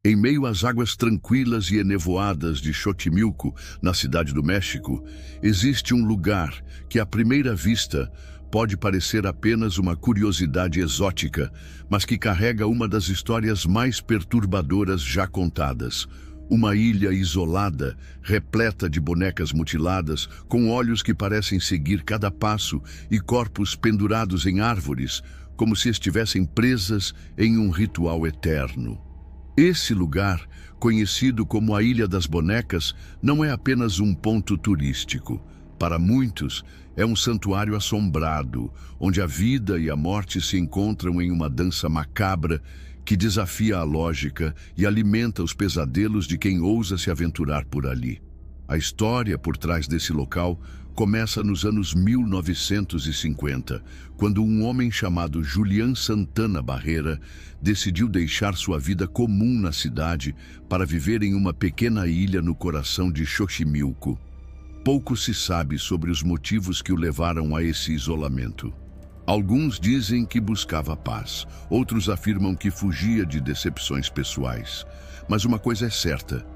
Em meio às águas tranquilas e enevoadas de Xochimilco, na cidade do México, existe um lugar que, à primeira vista, pode parecer apenas uma curiosidade exótica, mas que carrega uma das histórias mais perturbadoras já contadas. Uma ilha isolada, repleta de bonecas mutiladas, com olhos que parecem seguir cada passo e corpos pendurados em árvores, como se estivessem presas em um ritual eterno. Esse lugar, conhecido como a Ilha das Bonecas, não é apenas um ponto turístico. Para muitos, é um santuário assombrado, onde a vida e a morte se encontram em uma dança macabra que desafia a lógica e alimenta os pesadelos de quem ousa se aventurar por ali. A história por trás desse local começa nos anos 1950, quando um homem chamado Julián Santana Barrera decidiu deixar sua vida comum na cidade para viver em uma pequena ilha no coração de Xochimilco. Pouco se sabe sobre os motivos que o levaram a esse isolamento. Alguns dizem que buscava paz, outros afirmam que fugia de decepções pessoais. Mas uma coisa é certa: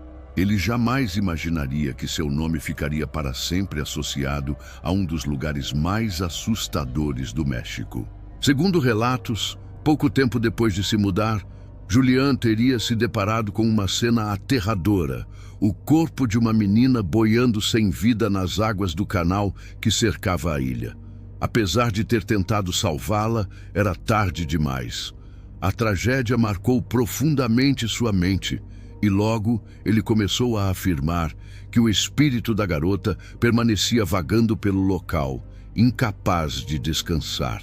ele jamais imaginaria que seu nome ficaria para sempre associado a um dos lugares mais assustadores do México. Segundo relatos, pouco tempo depois de se mudar, Julián teria se deparado com uma cena aterradora: o corpo de uma menina boiando sem vida nas águas do canal que cercava a ilha. Apesar de ter tentado salvá-la, era tarde demais. A tragédia marcou profundamente sua mente, e logo ele começou a afirmar que o espírito da garota permanecia vagando pelo local, incapaz de descansar.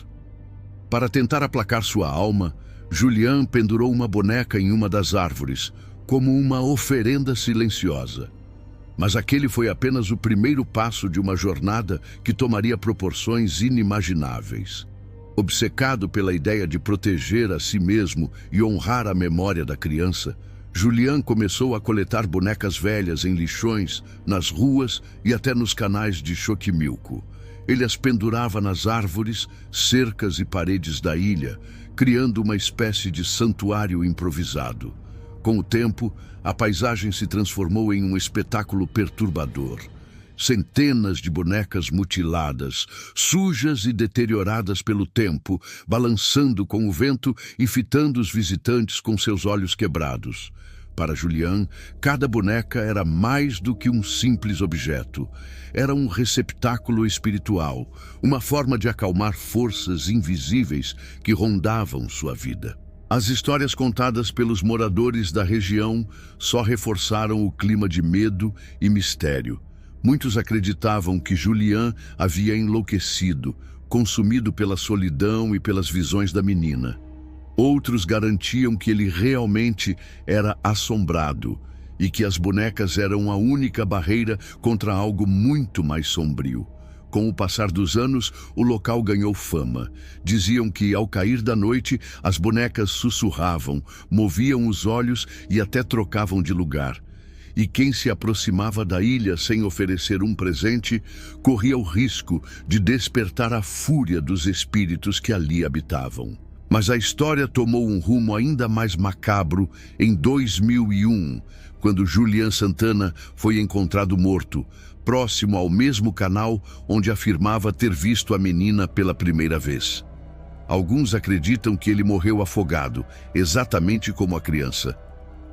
Para tentar aplacar sua alma, Julián pendurou uma boneca em uma das árvores, como uma oferenda silenciosa. Mas aquele foi apenas o primeiro passo de uma jornada que tomaria proporções inimagináveis. Obcecado pela ideia de proteger a si mesmo e honrar a memória da criança, Julián começou a coletar bonecas velhas em lixões, nas ruas e até nos canais de Xochimilco. Ele as pendurava nas árvores, cercas e paredes da ilha, criando uma espécie de santuário improvisado. Com o tempo, a paisagem se transformou em um espetáculo perturbador. Centenas de bonecas mutiladas, sujas e deterioradas pelo tempo, balançando com o vento e fitando os visitantes com seus olhos quebrados. Para Julián, cada boneca era mais do que um simples objeto. Era um receptáculo espiritual, uma forma de acalmar forças invisíveis que rondavam sua vida. As histórias contadas pelos moradores da região só reforçaram o clima de medo e mistério. Muitos acreditavam que Julián havia enlouquecido, consumido pela solidão e pelas visões da menina. Outros garantiam que ele realmente era assombrado e que as bonecas eram a única barreira contra algo muito mais sombrio. Com o passar dos anos, o local ganhou fama. Diziam que, ao cair da noite, as bonecas sussurravam, moviam os olhos e até trocavam de lugar. E quem se aproximava da ilha sem oferecer um presente, corria o risco de despertar a fúria dos espíritos que ali habitavam. Mas a história tomou um rumo ainda mais macabro em 2001, quando Julián Santana foi encontrado morto, próximo ao mesmo canal onde afirmava ter visto a menina pela primeira vez. Alguns acreditam que ele morreu afogado, exatamente como a criança.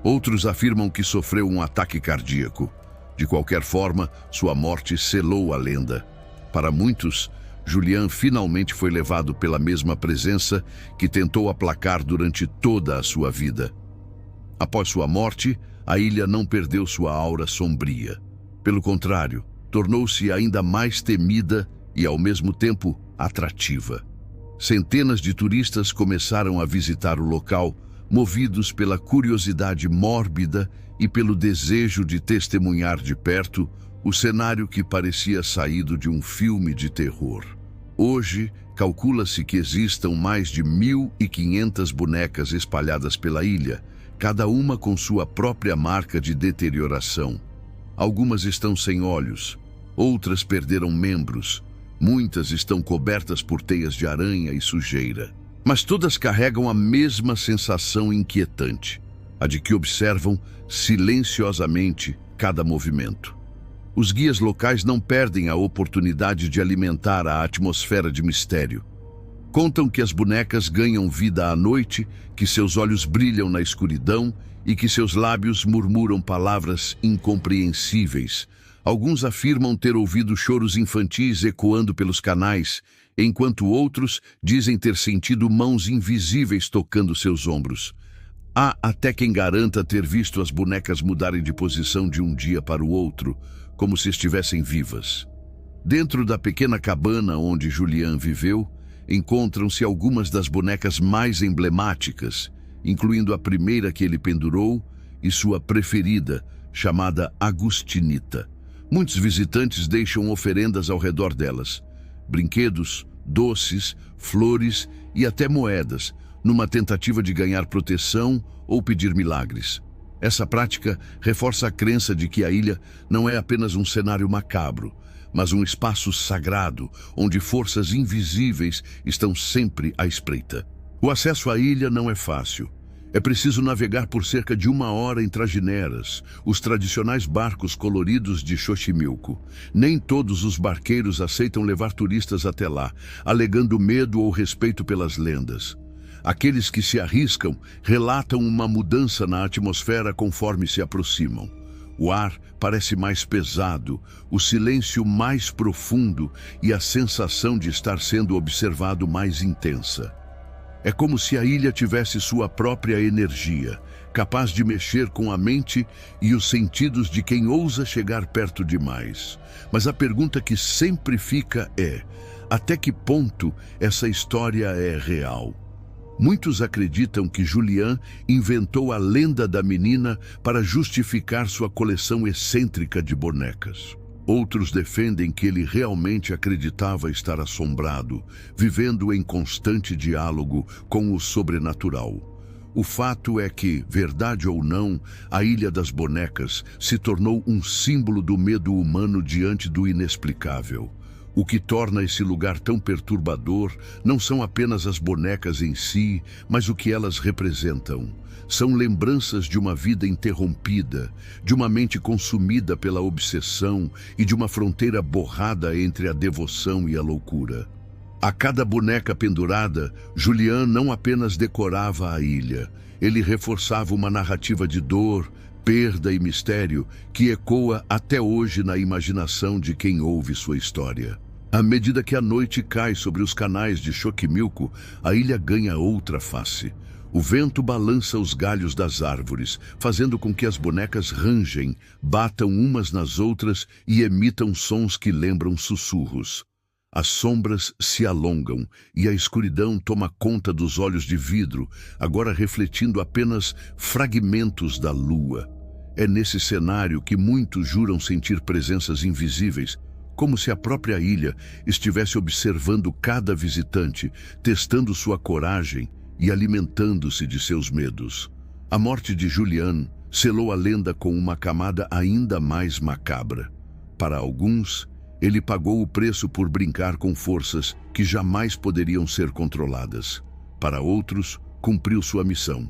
Outros afirmam que sofreu um ataque cardíaco. De qualquer forma, sua morte selou a lenda. Para muitos, Julián finalmente foi levado pela mesma presença que tentou aplacar durante toda a sua vida. Após sua morte, a ilha não perdeu sua aura sombria. Pelo contrário, tornou-se ainda mais temida e, ao mesmo tempo, atrativa. Centenas de turistas começaram a visitar o local, movidos pela curiosidade mórbida e pelo desejo de testemunhar de perto o cenário que parecia saído de um filme de terror. Hoje, calcula-se que existam mais de 1.500 bonecas espalhadas pela ilha, cada uma com sua própria marca de deterioração. Algumas estão sem olhos, outras perderam membros, muitas estão cobertas por teias de aranha e sujeira. Mas todas carregam a mesma sensação inquietante: a de que observam silenciosamente cada movimento. Os guias locais não perdem a oportunidade de alimentar a atmosfera de mistério. Contam que as bonecas ganham vida à noite, que seus olhos brilham na escuridão e que seus lábios murmuram palavras incompreensíveis. Alguns afirmam ter ouvido choros infantis ecoando pelos canais, enquanto outros dizem ter sentido mãos invisíveis tocando seus ombros. Há até quem garanta ter visto as bonecas mudarem de posição de um dia para o outro, como se estivessem vivas. Dentro da pequena cabana onde Julián viveu, encontram-se algumas das bonecas mais emblemáticas, incluindo a primeira que ele pendurou e sua preferida, chamada Agustinita. Muitos visitantes deixam oferendas ao redor delas, brinquedos, doces, flores e até moedas, numa tentativa de ganhar proteção ou pedir milagres. Essa prática reforça a crença de que a ilha não é apenas um cenário macabro, mas um espaço sagrado, onde forças invisíveis estão sempre à espreita. O acesso à ilha não é fácil. É preciso navegar por cerca de 1 hora em trajineras, os tradicionais barcos coloridos de Xochimilco. Nem todos os barqueiros aceitam levar turistas até lá, alegando medo ou respeito pelas lendas. Aqueles que se arriscam relatam uma mudança na atmosfera conforme se aproximam. O ar parece mais pesado, o silêncio mais profundo e a sensação de estar sendo observado mais intensa. É como se a ilha tivesse sua própria energia, capaz de mexer com a mente e os sentidos de quem ousa chegar perto demais. Mas a pergunta que sempre fica é: até que ponto essa história é real? Muitos acreditam que Julián inventou a lenda da menina para justificar sua coleção excêntrica de bonecas. Outros defendem que ele realmente acreditava estar assombrado, vivendo em constante diálogo com o sobrenatural. O fato é que, verdade ou não, a Ilha das Bonecas se tornou um símbolo do medo humano diante do inexplicável. O que torna esse lugar tão perturbador não são apenas as bonecas em si, mas o que elas representam. São lembranças de uma vida interrompida, de uma mente consumida pela obsessão e de uma fronteira borrada entre a devoção e a loucura. A cada boneca pendurada, Julián não apenas decorava a ilha, ele reforçava uma narrativa de dor, perda e mistério que ecoa até hoje na imaginação de quem ouve sua história. À medida que a noite cai sobre os canais de Xochimilco, a ilha ganha outra face. O vento balança os galhos das árvores, fazendo com que as bonecas rangem, batam umas nas outras e emitam sons que lembram sussurros. As sombras se alongam e a escuridão toma conta dos olhos de vidro, agora refletindo apenas fragmentos da lua. É nesse cenário que muitos juram sentir presenças invisíveis, como se a própria ilha estivesse observando cada visitante, testando sua coragem e alimentando-se de seus medos. A morte de Julián selou a lenda com uma camada ainda mais macabra. Para alguns, ele pagou o preço por brincar com forças que jamais poderiam ser controladas. Para outros, cumpriu sua missão: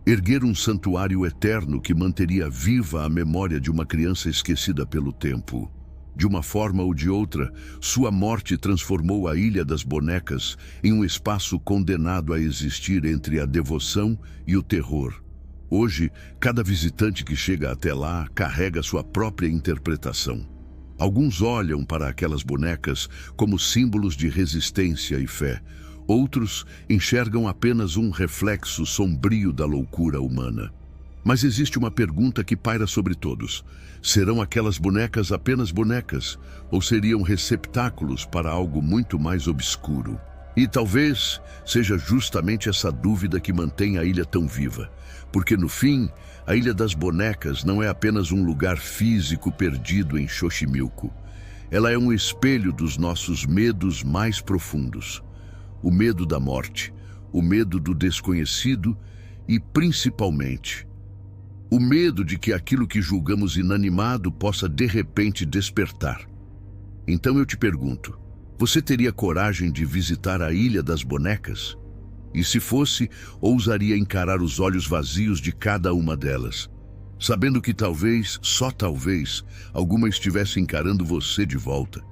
erguer um santuário eterno que manteria viva a memória de uma criança esquecida pelo tempo. De uma forma ou de outra, sua morte transformou a Ilha das Bonecas em um espaço condenado a existir entre a devoção e o terror. Hoje, cada visitante que chega até lá carrega sua própria interpretação. Alguns olham para aquelas bonecas como símbolos de resistência e fé. Outros enxergam apenas um reflexo sombrio da loucura humana. Mas existe uma pergunta que paira sobre todos: serão aquelas bonecas apenas bonecas, ou seriam receptáculos para algo muito mais obscuro? E talvez seja justamente essa dúvida que mantém a ilha tão viva, porque no fim, a Ilha das Bonecas não é apenas um lugar físico perdido em Xochimilco. Ela é um espelho dos nossos medos mais profundos. O medo da morte, o medo do desconhecido e, principalmente, o medo de que aquilo que julgamos inanimado possa de repente despertar. Então eu te pergunto, você teria coragem de visitar a Ilha das Bonecas? E se fosse, ousaria encarar os olhos vazios de cada uma delas, sabendo que talvez, só talvez, alguma estivesse encarando você de volta.